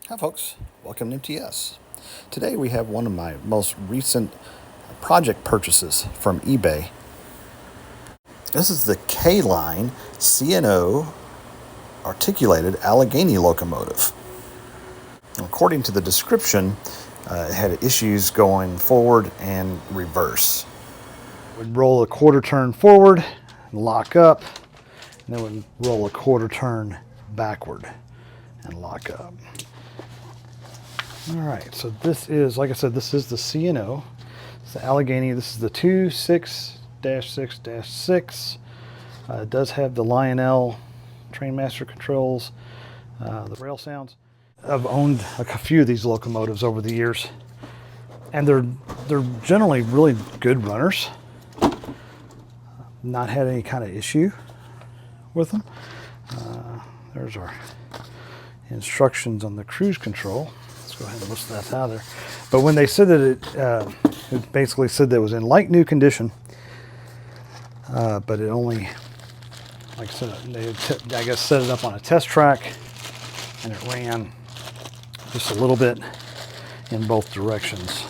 Hi folks, welcome to MTS. Today we have one of my most recent project purchases from eBay. This is the K-Line C&O articulated Allegheny locomotive. According to the description, it had issues going forward and reverse. We'd roll a quarter turn forward, lock up, and then we'd roll a quarter turn backward and lock up. All right, so this is, like I said, this is the C&O. It's the Allegheny. This is the 26-6-6. It does have the Lionel Trainmaster controls, the rail sounds. I've owned a few of these locomotives over the years, and they're generally really good runners. Not had any kind of issue with them. There's our instructions on the cruise control. Let's go ahead and list that out there. But when they said that it basically said that it was in like new condition, but it only, like I said, they I guess set it up on a test track, and it ran just a little bit in both directions,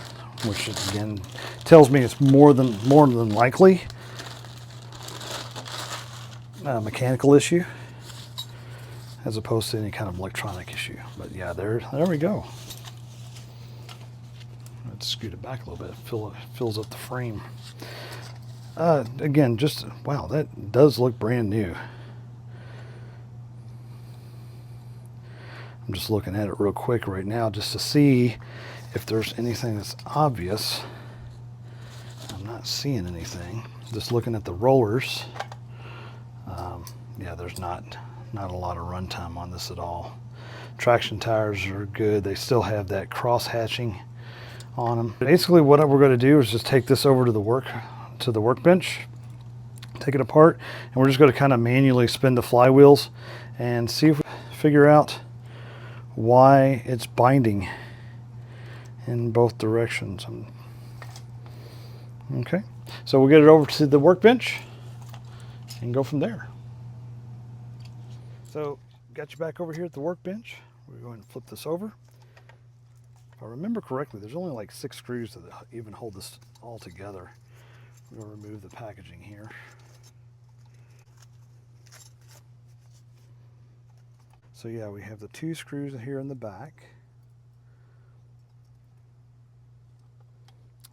which again tells me it's more than likely a mechanical issue as opposed to any kind of electronic issue. But yeah, there we go. Let's scoot it back a little bit. Fills up the frame. Again, just wow, that does look brand new. I'm just looking at it real quick right now just to see if there's anything that's obvious. I'm not seeing anything. Just looking at the rollers. Yeah, there's not a lot of runtime on this at all. Traction tires are good. They still have that cross hatching on them. Basically, what we're going to do is just take this over to the workbench, take it apart, and we're just going to kind of manually spin the flywheels and see if we figure out why it's binding in both directions. Okay, so we'll get it over to the workbench and go from there. So, got you back over here at the workbench. We're going to flip this over. If I remember correctly, there's only like 6 screws that even hold this all together. We're going to remove the packaging here. So yeah, we have the 2 screws here in the back.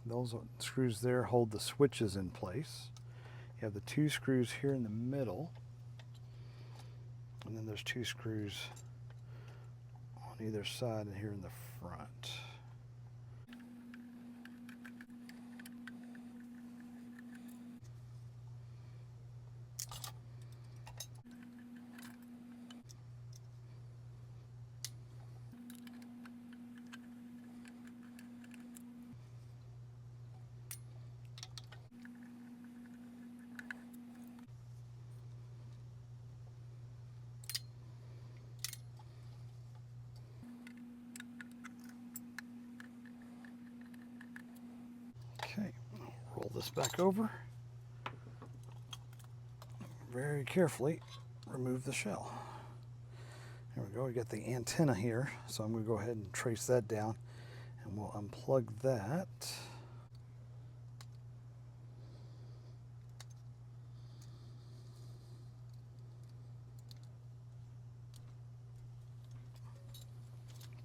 Those screws there hold the switches in place. You have the 2 screws here in the middle. And then there's 2 screws on either side and here in the front. Okay, roll this back over. Very carefully remove the shell. There we go, we got the antenna here, so I'm going to go ahead and trace that down, and we'll unplug that.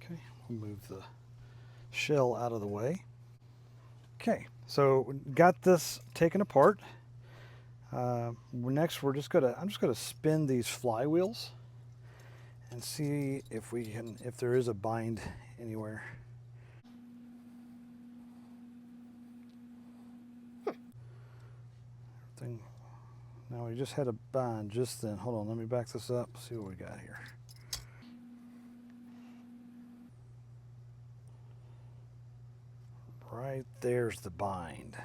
Okay, we'll move the shell out of the way. Okay, so got this taken apart. Next, I'm just gonna spin these flywheels and see if there is a bind anywhere. Now we just had a bind just then. Hold on, let me back this up. See what we got here. Right there's the bind.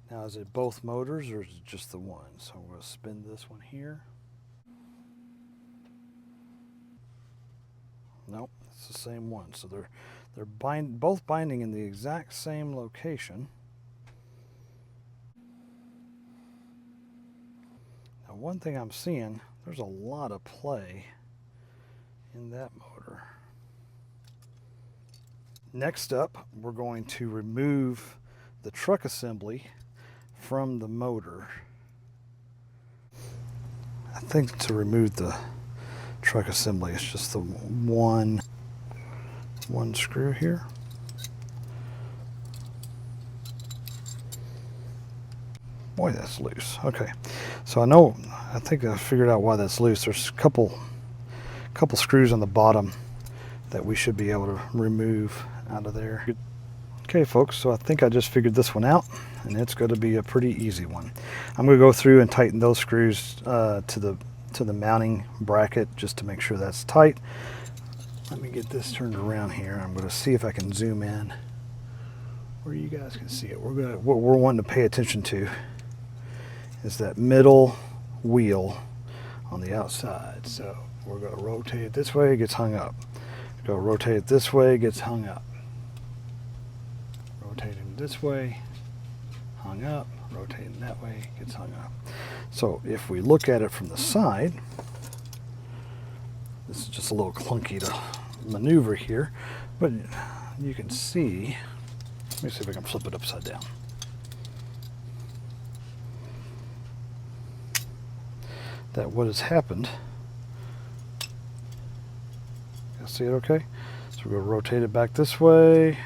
Now, is it both motors or is it just the one? So I'm going to spin this one here. Nope, it's the same one. So they're both binding in the exact same location. Now one thing I'm seeing, there's a lot of play in that motor. Next up, we're going to remove the truck assembly from the motor. I think to remove the truck assembly, it's just the one screw here. Boy, that's loose. Okay, so I think I figured out why that's loose. There's a couple screws on the bottom that we should be able to remove out of there. Okay folks, so I think I just figured this one out, and it's going to be a pretty easy one. I'm going to go through and tighten those screws to the mounting bracket just to make sure that's tight. Let me get this turned around here. I'm going to see if I can zoom in where you guys can see it. What we're wanting to pay attention to is that middle wheel on the outside. So we're going to rotate it this way, it gets hung up. Go rotate it this way, it gets hung up. Rotating this way, hung up. Rotating that way, gets hung up. So if we look at it from the side, this is just a little clunky to maneuver here, but you can see, let me see if I can flip it upside down. That what has happened, you see it okay? So we're going to rotate it back this way.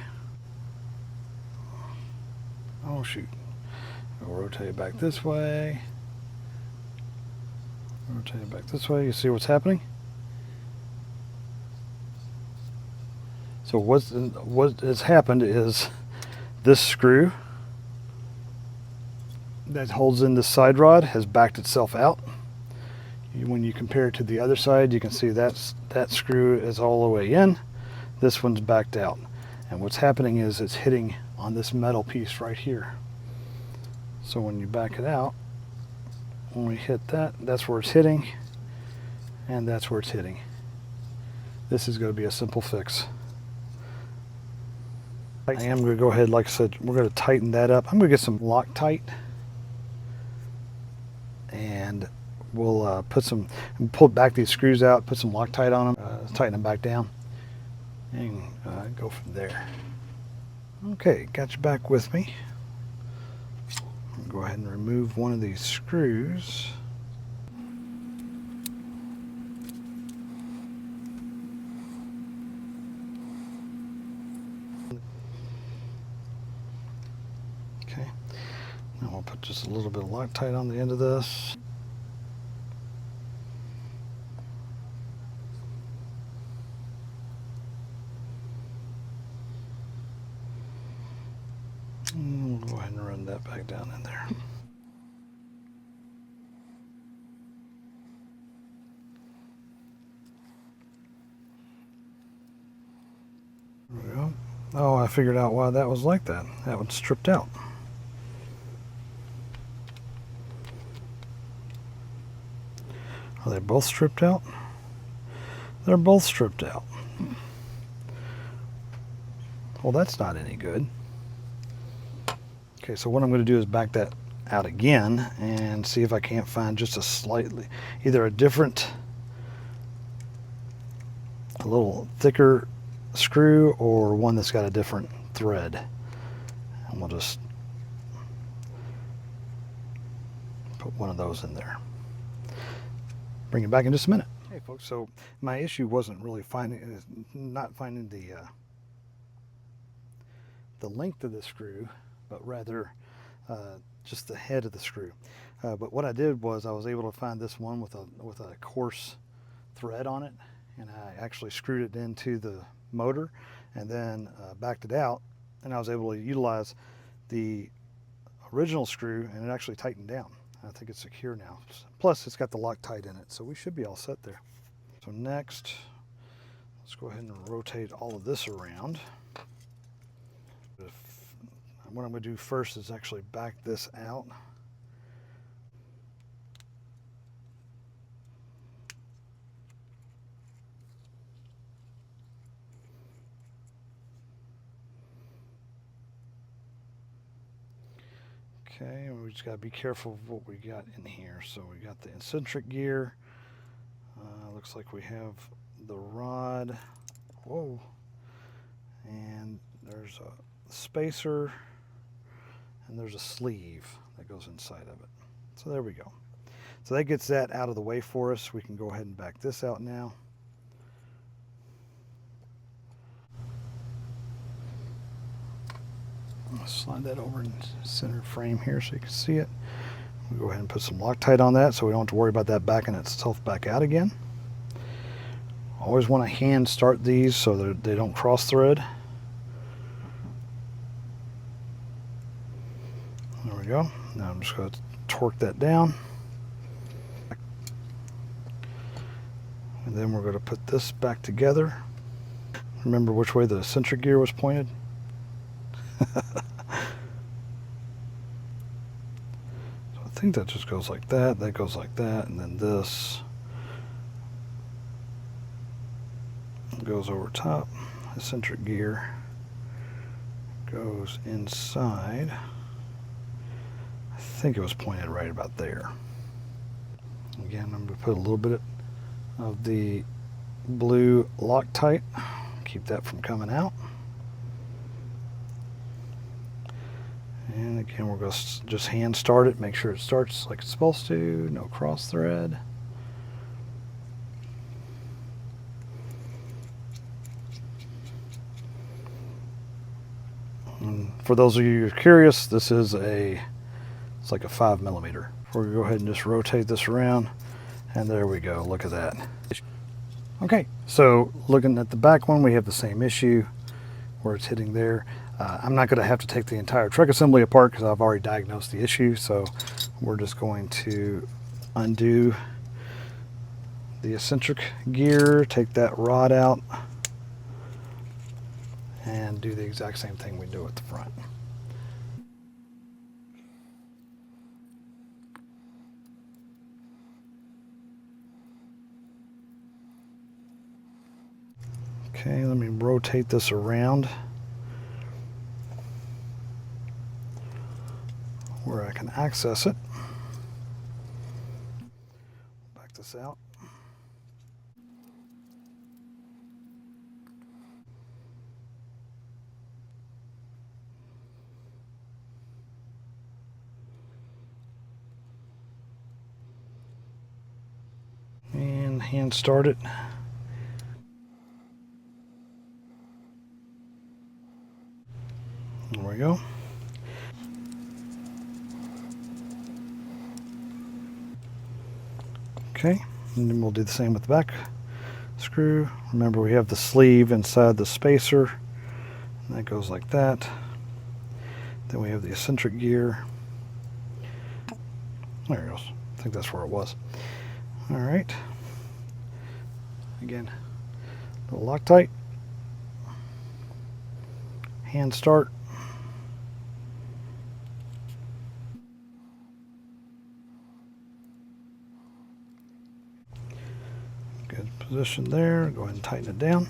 Oh shoot. We'll rotate it back this way. Rotate it back this way. You see what's happening? So what has happened is this screw that holds in the side rod has backed itself out. When you compare it to the other side, you can see that screw is all the way in. This one's backed out. And what's happening is it's hitting on this metal piece right here. So when you back it out, when we hit that, that's where it's hitting, and that's where it's hitting. This is going to be a simple fix. I am going to go ahead, like I said, we're going to tighten that up. I'm going to get some Loctite, and we'll pull back these screws out, put some Loctite on them, tighten them back down, and go from there. Okay, got you back with me. Go ahead and remove one of these screws. Okay, now we'll put just a little bit of Loctite on the end of this. And we'll go ahead and run that back down in there. There we go. Oh, I figured out why that was like that. That one's stripped out. Are they both stripped out? They're both stripped out. Well, that's not any good. Okay, so what I'm going to do is back that out again and see if I can't find just either a little thicker screw or one that's got a different thread. And we'll just put one of those in there. Bring it back in just a minute. Hey folks, so my issue wasn't really not finding the length of the screw, but rather just the head of the screw. But what I did was I was able to find this one with a coarse thread on it, and I actually screwed it into the motor and then backed it out, and I was able to utilize the original screw, and it actually tightened down. I think it's secure now. Plus it's got the Loctite in it, so we should be all set there. So next, let's go ahead and rotate all of this around. What I'm going to do first is actually back this out. Okay, and we just got to be careful of what we got in here. So we got the eccentric gear. Looks like we have the rod. Whoa. And there's a spacer. And there's a sleeve that goes inside of it. So there we go. So that gets that out of the way for us. We can go ahead and back this out now. I'm going to slide that over in the center frame here so you can see it. We'll go ahead and put some Loctite on that so we don't have to worry about that backing itself back out again. Always want to hand start these so that they don't cross thread. There we go. Now I'm just going to torque that down. And then we're going to put this back together. Remember which way the eccentric gear was pointed? So I think that just goes like that, that goes like that, and then this goes over top. Eccentric gear goes inside. I think it was pointed right about there. Again, I'm going to put a little bit of the blue Loctite, keep that from coming out. And again, we're going to just hand start it, make sure it starts like it's supposed to, no cross thread. And for those of you who are curious, this is it's like a 5mm. We're going to go ahead and just rotate this around, and there we go, look at that. Okay, so looking at the back one, we have the same issue where it's hitting there. I'm not going to have to take the entire truck assembly apart because I've already diagnosed the issue, so we're just going to undo the eccentric gear, take that rod out, and do the exact same thing we do at the front. Okay, let me rotate this around where I can access it. Back this out. And hand start it. There we go. Okay, and then we'll do the same with the back screw. Remember, we have the sleeve inside the spacer, and that goes like that. Then we have the eccentric gear. There it goes. I think that's where it was. All right. Again, a little Loctite. Hand start. Good position there. Go ahead and tighten it down.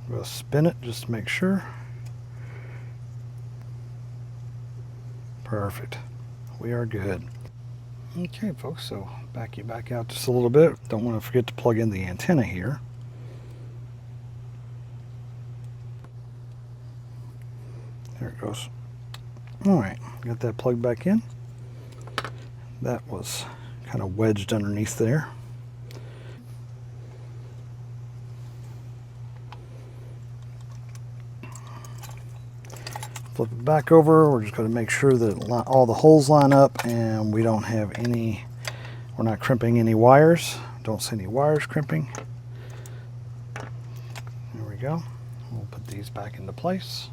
We'll spin it just to make sure. Perfect. We are good. Okay, folks, so back you back out just a little bit. Don't want to forget to plug in the antenna here. There it goes. All right, got that plugged back in. That was kind of wedged underneath there. Flip it back over. We're just going to make sure that all the holes line up and we don't have any, we're not crimping any wires. Don't see any wires crimping. There we go. We'll put these back into place.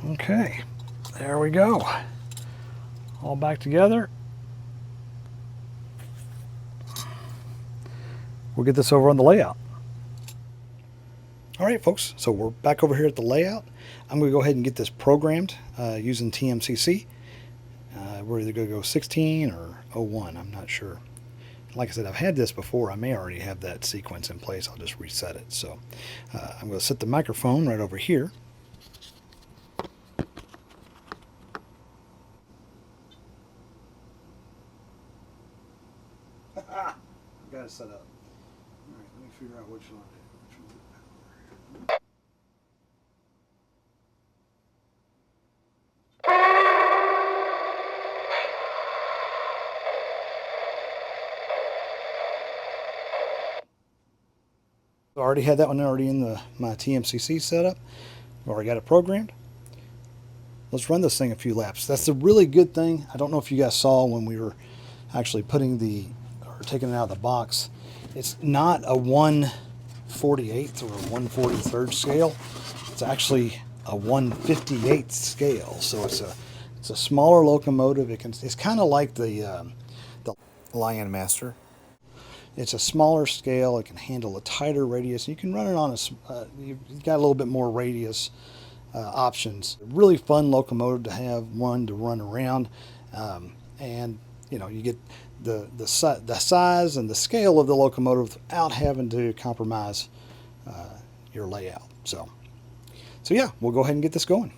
Okay, there we go. All back together. We'll get this over on the layout. All right, folks, so we're back over here at the layout. I'm going to go ahead and get this programmed using TMCC. We're either going to go 16 or 01, I'm not sure. Like I said, I've had this before. I may already have that sequence in place. I'll just reset it. So I'm going to set the microphone right over here. I've got it set up. All right, let me figure out which one. I already had that one already in my TMCC setup. I've already got it programmed. Let's run this thing a few laps. That's a really good thing. I don't know if you guys saw when we were actually taking it out of the box. It's not a 1/48th or a 1/43rd scale. It's actually a 1/58th scale. So it's a smaller locomotive. It's kind of like the Lion Master. It's a smaller scale. It can handle a tighter radius. You can run it on you've got a little bit more radius options. Really fun locomotive to have, one to run around, and you know, you get the size and the scale of the locomotive without having to compromise your layout. So yeah, we'll go ahead and get this going.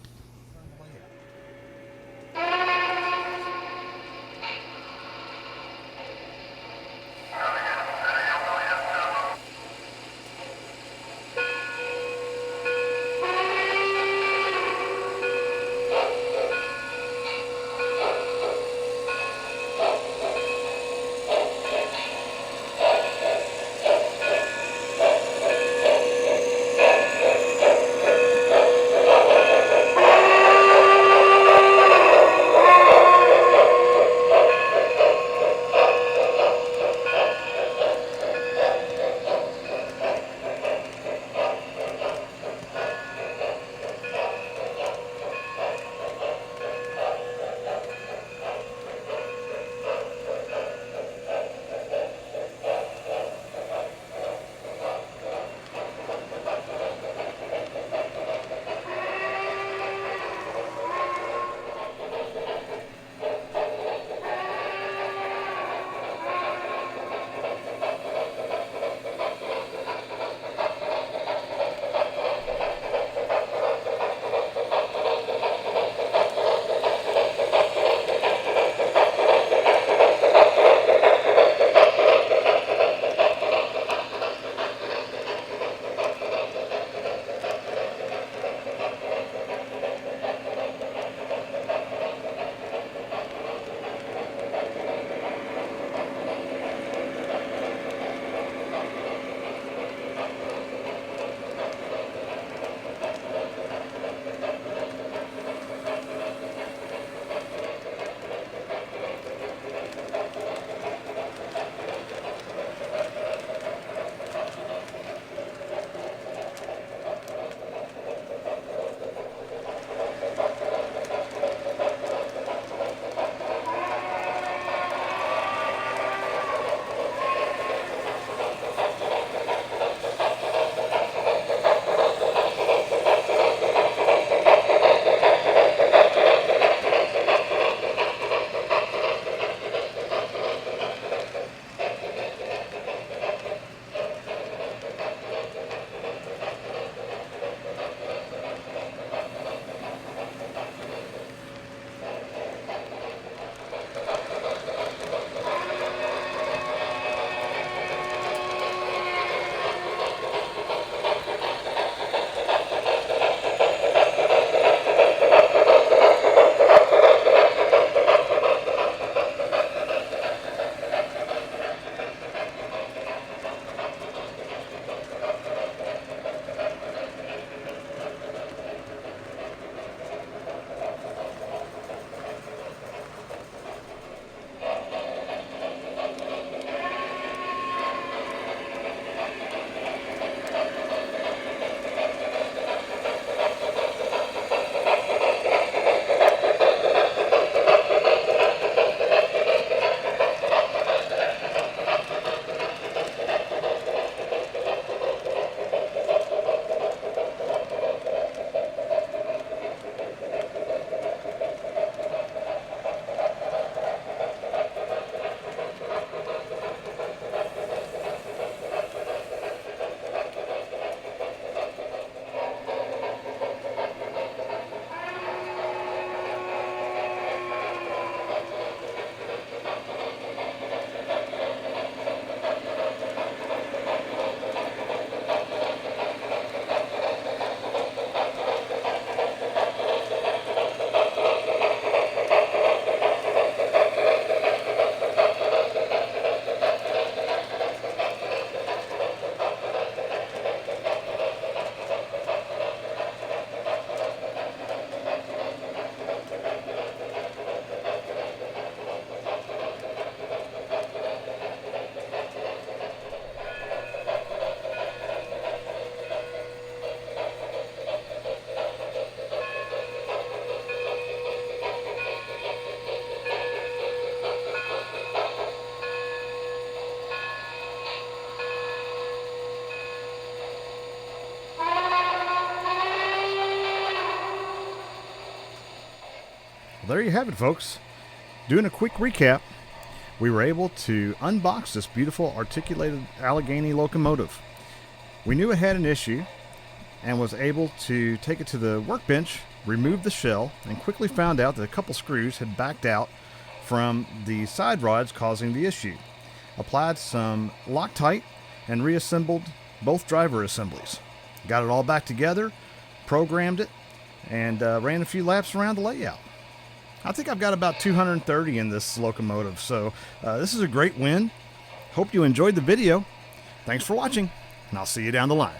Well, there you have it, folks. Doing a quick recap, we were able to unbox this beautiful articulated Allegheny locomotive. We knew it had an issue and was able to take it to the workbench, remove the shell, and quickly found out that a couple screws had backed out from the side rods causing the issue. Applied some Loctite and reassembled both driver assemblies. Got it all back together, programmed it, and ran a few laps around the layout. I think I've got about 230 in this locomotive, so this is a great win. Hope you enjoyed the video. Thanks for watching, and I'll see you down the line.